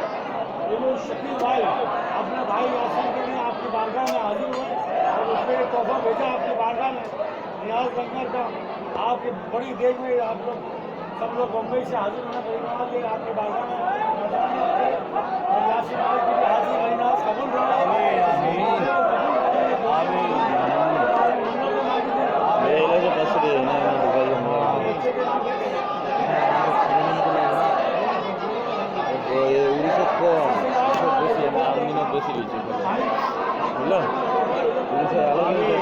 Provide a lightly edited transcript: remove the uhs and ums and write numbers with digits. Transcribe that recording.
शकील भाई अपने भाई यासिन के लिए आपकी बारगाह में हाजिर हुए और उसमें एक तोहफा भेजा आपकी बारगाह में नियाज लंगर का। आपकी बड़ी देर में आप लोग सब लोग बम्बई से हाजिर होना परिवार के आपकी बारगाह में और यासिन भाई की भी हाजिर नियाज कबूल বুঝলাম